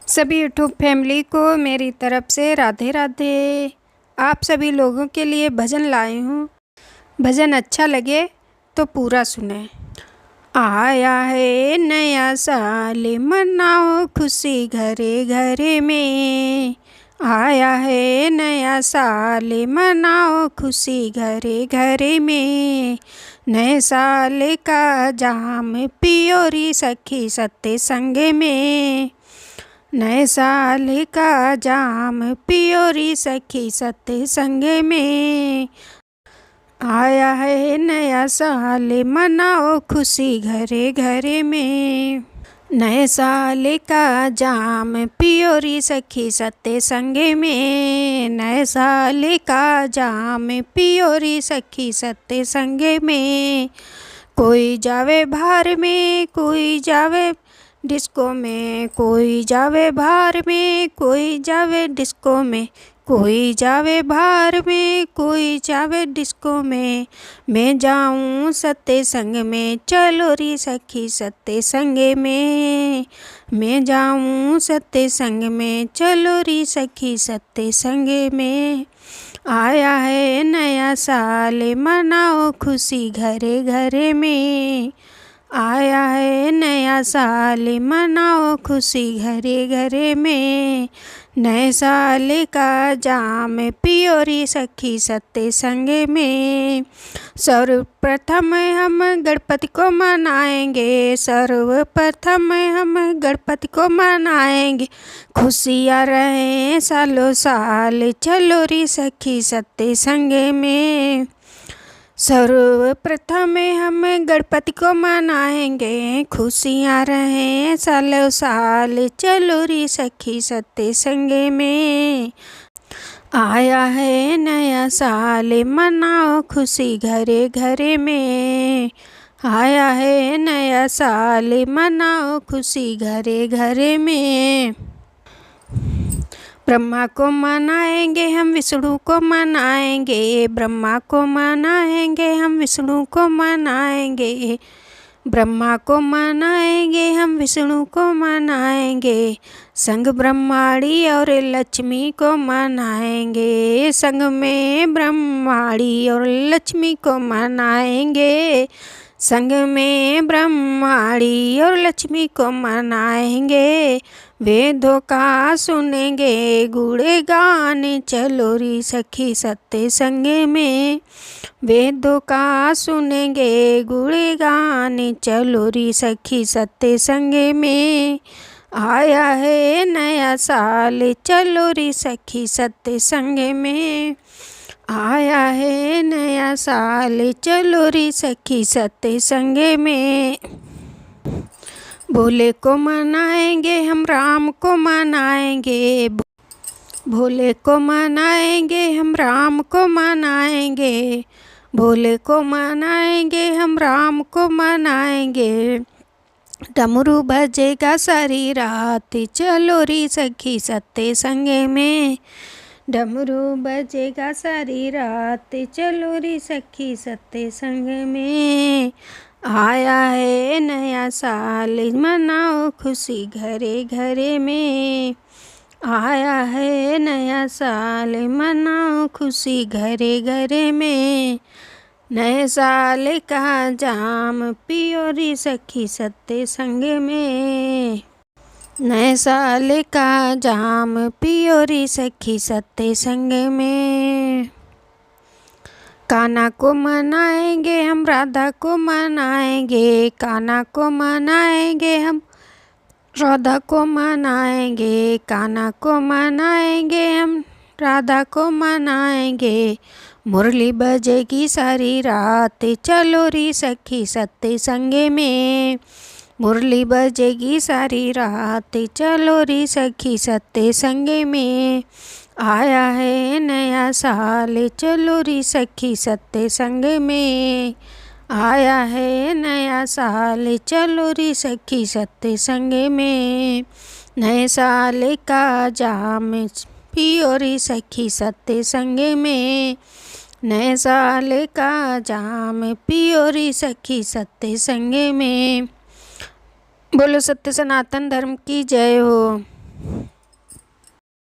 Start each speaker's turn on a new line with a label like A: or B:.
A: सभी YouTube family को मेरी तरफ से राधे राधे। आप सभी लोगों के लिए भजन लाई हूँ। भजन अच्छा लगे तो पूरा सुने। आया है नया साल, मनाओ खुशी घरे घरे में। आया है नया साल, मनाओ खुशी घरे घरे में। नए साल का जाम पियो री सखी सत्य संग में। नए साल का जाम पियो री सखी सत्य संग में। आया है नया साल, मनाओ खुशी घरे घरे में। नए साल का जाम पियो री सखी सत्य संग में। नए साल का जाम पियो री सखी सत्य संग में। कोई जावे बाहर में, कोई जावे डिस्को में। कोई जावे बाहर में, कोई जावे डिस्को में। कोई जावे बाहर में, कोई जावे डिस्को में। मैं जाऊं सत्य संग में, चलो री सखी सत्य संग में। मैं जाऊं सत्य संग में, चलो री सखी सत्य संग में। आया है नया साल, मनाओ खुशी घरे घरे में। आया है नया साल, मनाओ खुशी घरे घरे में। नए साल का जाम पियो री सखी सत्य संग में। सर्वप्रथम हम गणपति को मनाएंगे, सर्वप्रथम हम गणपति को मनाएंगे। खुशियाँ रहें सालों साल, चलो री सखी सत्य संग में। सर्वप्रथम हम गणपति को मनाएंगे, खुशियाँ रहें सालों साल, चलो री सखी सत्य संग में। आया है नया साल, मनाओ खुशी घरे घरे में। आया है नया साल, मनाओ खुशी घरे घरे में। ब्रह्मा को मनाएंगे हम, विष्णु को मनाएंगे। ब्रह्मा को मनाएंगे हम, विष्णु को मनाएंगे। ब्रह्मा को मनाएंगे हम, विष्णु को मनाएंगे। संग ब्रह्माणी और लक्ष्मी को मनाएंगे। संग में ब्रह्माणी और लक्ष्मी को मनाएंगे। संग में ब्रह्माणी और लक्ष्मी को मनाएंगे। वेदों का सुनेंगे गुणगान, चलो री सखी सत्य संग में। वेदों का सुनेंगे गुणगान, चलो री सखी सत्य संग में। आया है नया साल, चलो री सखी सत्य संग में। आया है नया साल, चलो री सखी सत्य संग में। भोले को मनाएंगे हम, राम को मनाएंगे। भोले को मनाएंगे हम, राम को मनाएंगे। भोले को मनाएंगे हम, राम को मनाएंगे। डमरू बजेगा सारी रात, चलो री सखी सत्य संग में। डमरू बजेगा सारी रात, चलो री सखी सत्य संग में। आया है नया साल, मनाओ खुशी घरे घरे में। आया है नया साल, मनाओ खुशी घरे घरे में। नए साल का जाम पियो री सखी सत्य संग में। नए साल का जाम पियो री सखी सत्य संग में। कान्हा को मनाएंगे हम, राधा को मनाएंगे। कान्हा को मनाएंगे हम, राधा को मनाएंगे। कान्हा को मनाएंगे हम, राधा को मनाएंगे। मुरली बजेगी सारी रात, चलो री सखी सत्य संग में। मुरली बजेगी सारी रात, चलो री सखी सत्य संग में। आया है नया साल, चलो री सखी सत्य संग में। आया है नया साल, चलो री सखी सत्य संग में। नए साल का जाम पियो री सखी सत्य संग में। नए साल का जाम पियो री सखी सत्य संग में। बोलो सत्य सनातन धर्म की जय हो।